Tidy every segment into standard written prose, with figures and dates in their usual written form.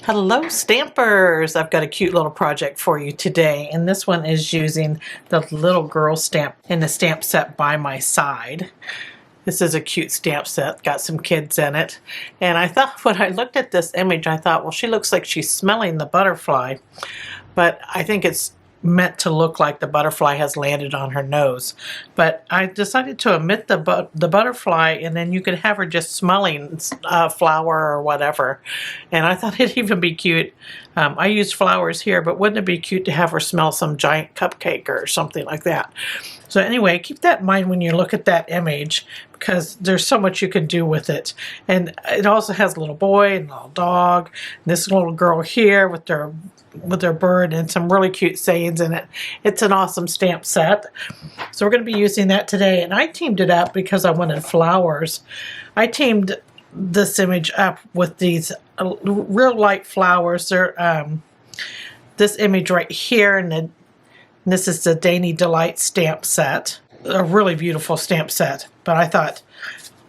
Hello stampers! I've got a cute little project for you today, and this one is using the little girl stamp in the stamp set by my side. This is a cute stamp set, got some kids in it, and I thought when I looked at this image I thought, well, she looks like she's smelling the butterfly, but I think it's meant to look like the butterfly has landed on her nose. But I decided to omit the butterfly, and then you could have her just smelling flower or whatever. And I thought it'd even be cute. I used flowers here, but wouldn't it be cute to have her smell some giant cupcake or something like that? So anyway, keep that in mind when you look at that image, because there's so much you can do with it. And it also has a little boy and a little dog, and this little girl here with their bird, and some really cute sayings in it. It's an awesome stamp set. So we're going to be using that today, and I teamed it up because I wanted flowers. I teamed this image up with these real light flowers. They're this image right here, and this is the Dainty Delight stamp set. A really beautiful stamp set, but I thought,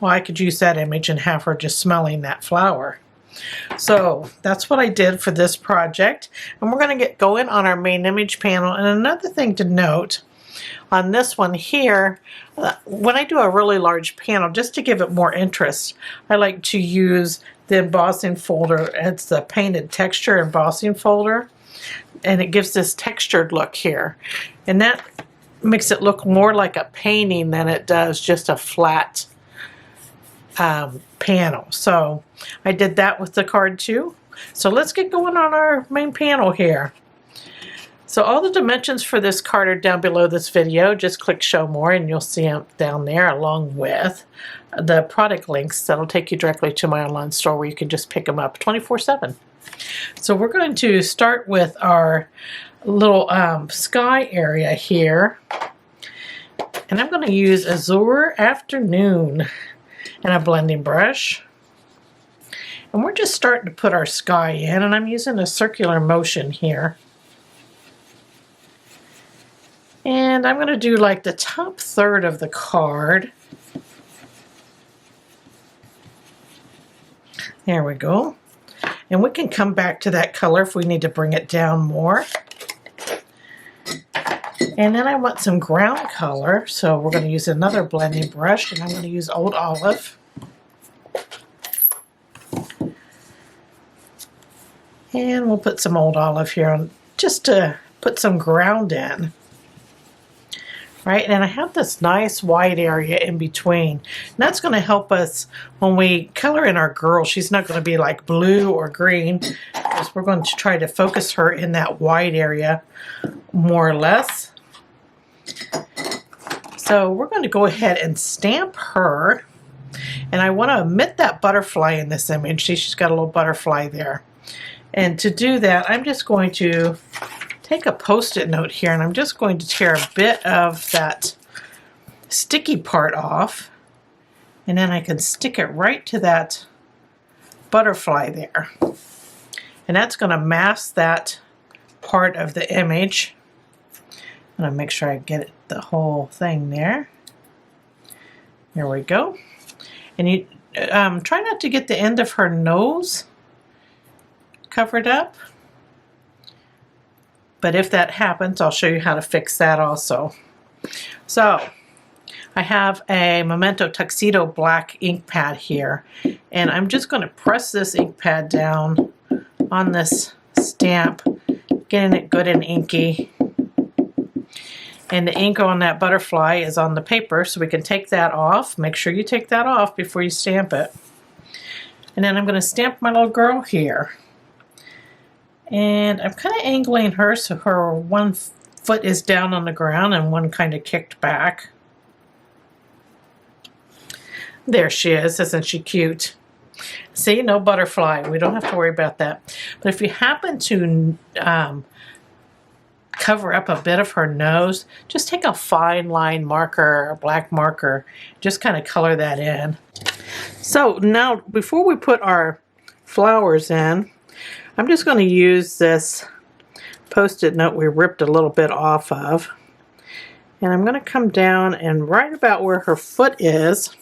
well, I could use that image and have her just smelling that flower. So that's what I did for this project, and we're going to get going on our main image panel. And another thing to note on this one here, when I do a really large panel, just to give it more interest, I like to use the embossing folder. It's the painted texture embossing folder, and it gives this textured look here, and that makes it look more like a painting than it does just a flat panel. So I did that with the card too. So let's get going on our main panel here. So all the dimensions for this card are down below this video. Just click show more and you'll see them down there, along with the product links that'll take you directly to my online store where you can just pick them up 24/7. So we're going to start with our little sky area here, and I'm going to use Azure Afternoon and a blending brush, and we're just starting to put our sky in, and I'm using a circular motion here, and I'm going to do like the top third of the card. There we go. And we can come back to that color if we need to bring it down more. And then I want some ground color, so we're going to use another blending brush, and I'm going to use Old Olive. And we'll put some Old Olive here on, just to put some ground in. Right, and I have this nice white area in between. And that's going to help us when we color in our girl. She's not going to be like blue or green, because we're going to try to focus her in that white area more or less. So we're going to go ahead and stamp her. And I want to omit that butterfly in this image. See, she's got a little butterfly there. And to do that, I'm just going to take a post-it note here, and I'm just going to tear a bit of that sticky part off, and then I can stick it right to that butterfly there. And that's going to mask that part of the image. I'm going to make sure I get it, the whole thing there. There we go. And you try not to get the end of her nose covered up. But if that happens, I'll show you how to fix that also. So I have a Memento Tuxedo black ink pad here, and I'm just going to press this ink pad down on this stamp, getting it good and inky. And the ink on that butterfly is on the paper, so we can take that off. Make sure you take that off before you stamp it. And then I'm going to stamp my little girl here. And I'm kind of angling her so her one foot is down on the ground and one kind of kicked back. There she is. Isn't she cute? See, no butterfly. We don't have to worry about that. But if you happen to cover up a bit of her nose, just take a fine line marker, a black marker, just kind of color that in. So now, before we put our flowers in, I'm just going to use this post-it note we ripped a little bit off of, and I'm going to come down and right about where her foot is,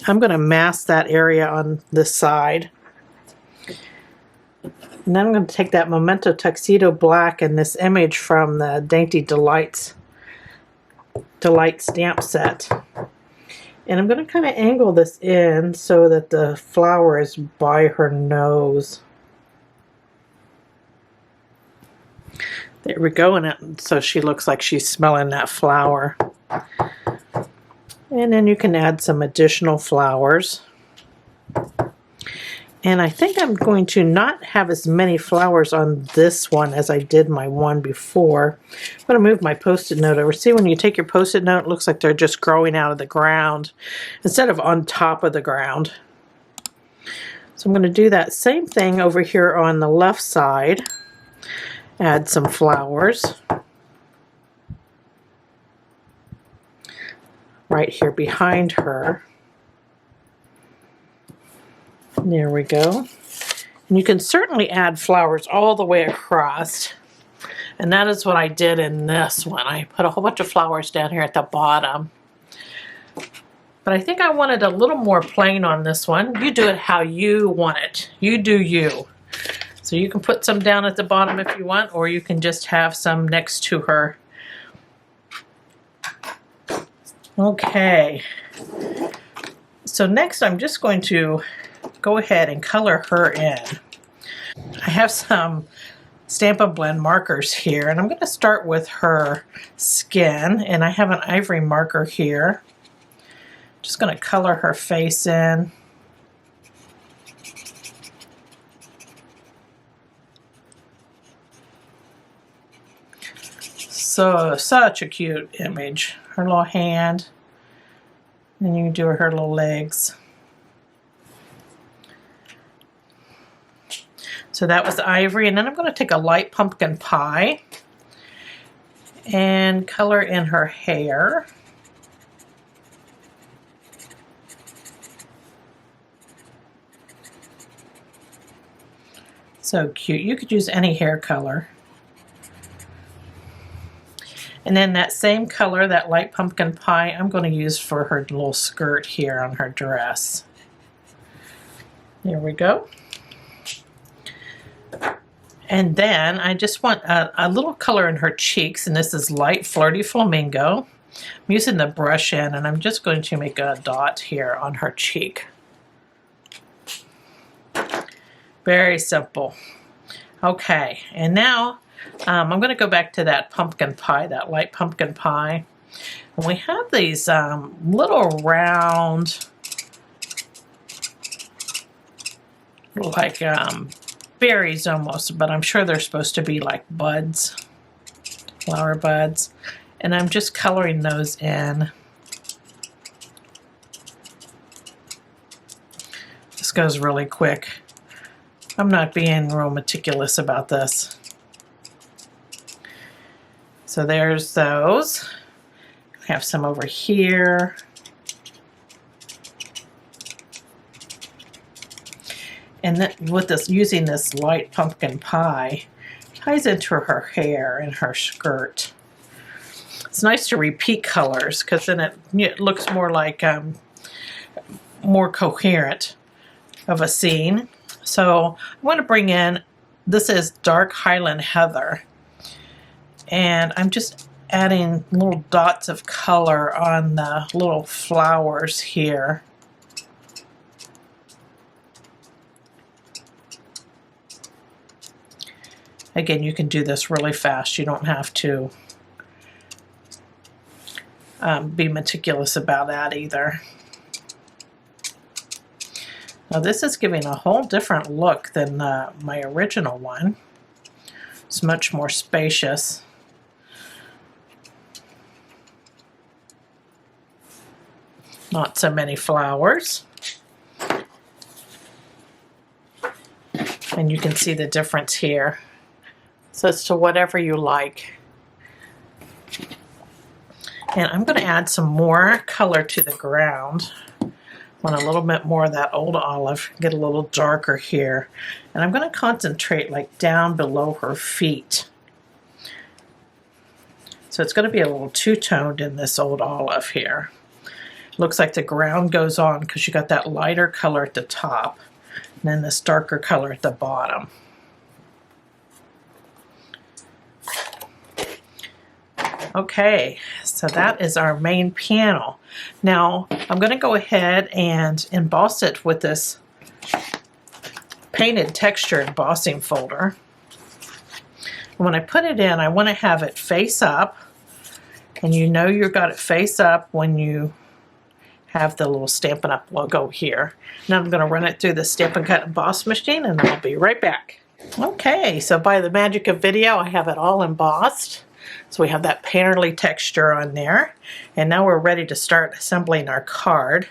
I'm going to mask that area on this side. And then I'm going to take that Memento Tuxedo Black and this image from the Dainty Delight stamp set. And I'm going to kind of angle this in so that the flower is by her nose. There we go, and so she looks like she's smelling that flower. And then you can add some additional flowers. And I think I'm going to not have as many flowers on this one as I did my one before. I'm going to move my Post-it note over. See, when you take your Post-it note, it looks like they're just growing out of the ground instead of on top of the ground. So I'm going to do that same thing over here on the left side. Add some flowers. Right here behind her. There we go. And you can certainly add flowers all the way across. And that is what I did in this one. I put a whole bunch of flowers down here at the bottom. But I think I wanted a little more plain on this one. You do it how you want it. You do you. So you can put some down at the bottom if you want, or you can just have some next to her. Okay. So next I'm just going to go ahead and color her in. I have some Stampin' Blend markers here, and I'm going to start with her skin, and I have an ivory marker here. Just going to color her face in. So, such a cute image. Her little hand, and you can do her little legs. So that was ivory, and then I'm going to take a light pumpkin pie and color in her hair. So cute. You could use any hair color. And then that same color, that light pumpkin pie, I'm going to use for her little skirt here on her dress. There we go. And then I just want a little color in her cheeks, and this is light Flirty Flamingo. I'm using the brush end, and I'm just going to make a dot here on her cheek. Very simple. Okay, and now I'm going to go back to that pumpkin pie, that light pumpkin pie. And we have these little round, like berries almost, but I'm sure they're supposed to be like buds, flower buds. And I'm just coloring those in. This goes really quick. I'm not being real meticulous about this. So there's those. I have some over here. And then with this, using this light pumpkin pie, ties into her hair and her skirt. It's nice to repeat colors because then it looks more like more coherent of a scene. So I want to bring in, this is Dark Highland Heather, and I'm just adding little dots of color on the little flowers here. Again, you can do this really fast. You don't have to be meticulous about that either. Now this is giving a whole different look than my original one. It's much more spacious. Not so many flowers. And you can see the difference here. So it's to whatever you like. And I'm going to add some more color to the ground. Want a little bit more of that old olive, get a little darker here. And I'm going to concentrate like down below her feet. So it's going to be a little two-toned in this old olive here. Looks like the ground goes on because you got that lighter color at the top and then this darker color at the bottom. Okay, so that is our main panel. Now I'm going to go ahead and emboss it with this painted texture embossing folder. And when I put it in, I want to have it face up, and you know you've got it face up when you have the little Stampin' Up logo here. Now I'm going to run it through the Stampin' Cut Emboss machine, and I'll be right back. Okay, so by the magic of video, I have it all embossed. So we have that painterly texture on there, and now we're ready to start assembling our card.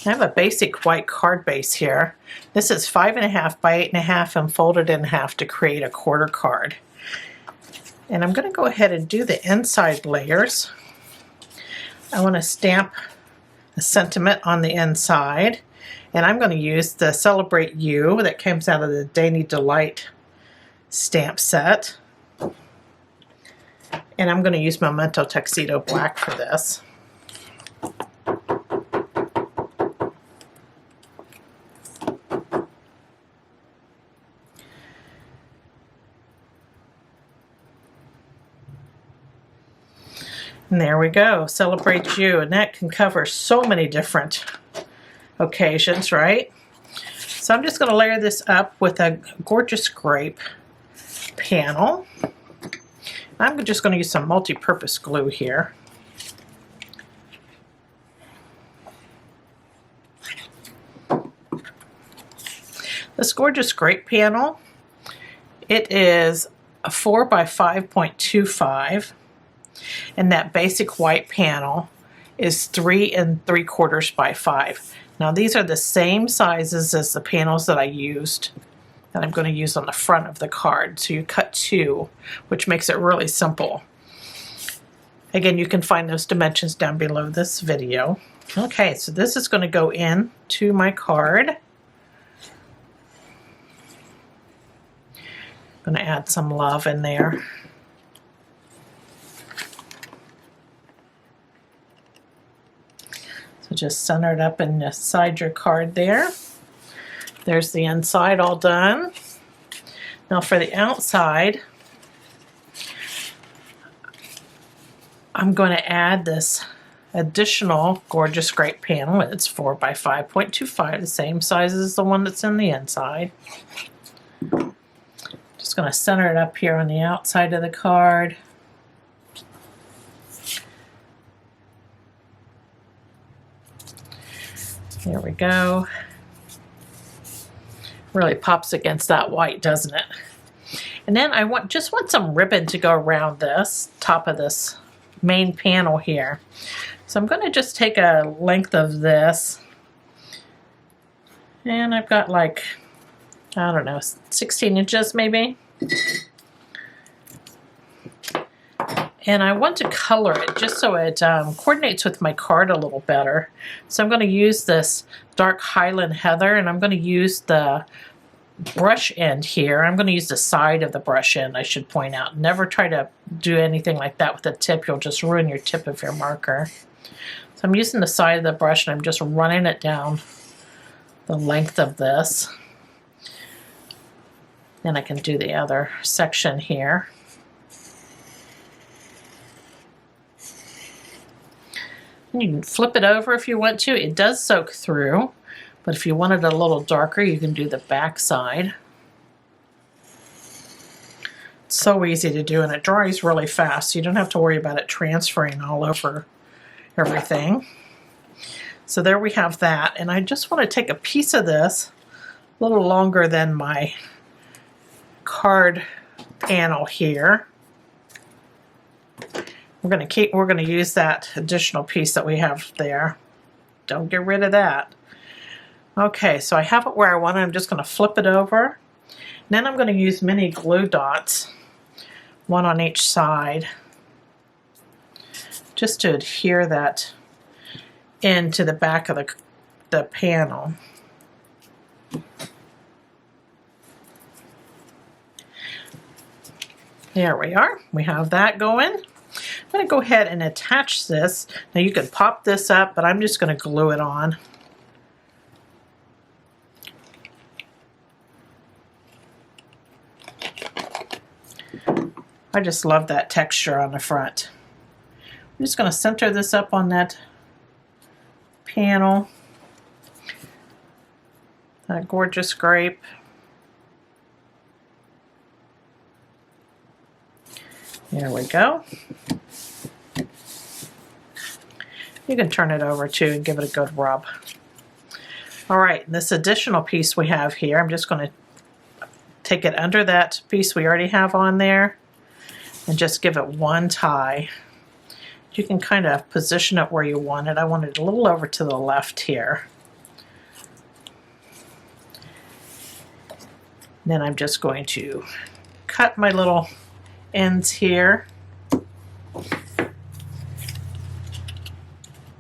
I have a basic white card base here. This is 5.5 by 8.5 and folded in half to create a quarter card. And I'm going to go ahead and do the inside layers. I want to stamp a sentiment on the inside. And I'm going to use the Celebrate You that comes out of the Dainty Delight stamp set. And I'm going to use Memento Tuxedo Black for this. And there we go, Celebrate You. And that can cover so many different occasions, right? So I'm just going to layer this up with a gorgeous grape panel. I'm just going to use some multi-purpose glue here. This gorgeous grape panel, it is a 4 by 5.25, and that basic white panel is 3 3/4 by 5. Now these are the same sizes as the panels that I used that I'm going to use on the front of the card. So you cut 2, which makes it really simple. Again, you can find those dimensions down below this video. Okay, so this is going to go in to my card. I'm going to add some love in there. So just center it up inside your card there. There's the inside all done. Now for the outside, I'm going to add this additional gorgeous grape panel. It's 4 by 5.25, the same size as the one that's in the inside. Just going to center it up here on the outside of the card. There we go. Really pops against that white, doesn't it? And then I just want some ribbon to go around this top of this main panel here. So I'm going to just take a length of this, and I've got like, I don't know, 16 inches maybe. And I want to color it just so it coordinates with my card a little better. So I'm going to use this dark Highland Heather, and I'm going to use the brush end here. I'm going to use the side of the brush end, I should point out. Never try to do anything like that with the tip. You'll just ruin your tip of your marker. So I'm using the side of the brush, and I'm just running it down the length of this. Then I can do the other section here. You can flip it over if you want to. It does soak through, but if you want it a little darker, you can do the back side. It's so easy to do, and it dries really fast, so you don't have to worry about it transferring all over everything. So there we have that, and I just want to take a piece of this, a little longer than my card panel here. We're going to use that additional piece that we have there. Don't get rid of that. Okay, so I have it where I want it. I'm just going to flip it over. Then I'm going to use mini glue dots, one on each side, just to adhere that into the back of the panel. There we are. We have that going. I'm going to go ahead and attach this. Now you can pop this up, but I'm just going to glue it on. I just love that texture on the front. I'm just going to center this up on that panel. That gorgeous grape. There we go. You can turn it over too and give it a good rub. All right, this additional piece we have here, I'm just going to take it under that piece we already have on there and just give it one tie. You can kind of position it where you want it. I want it a little over to the left here. Then I'm just going to cut my little ends here.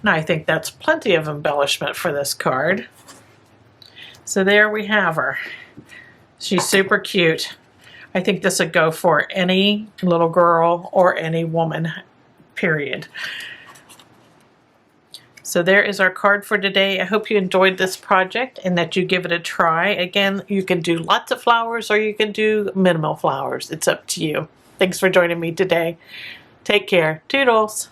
Now I think that's plenty of embellishment for this card. So there we have her. She's super cute. I think this would go for any little girl or any woman, period. So there is our card for today. I hope you enjoyed this project and that you give it a try. Again, you can do lots of flowers or you can do minimal flowers. It's up to you. Thanks for joining me today. Take care. Toodles.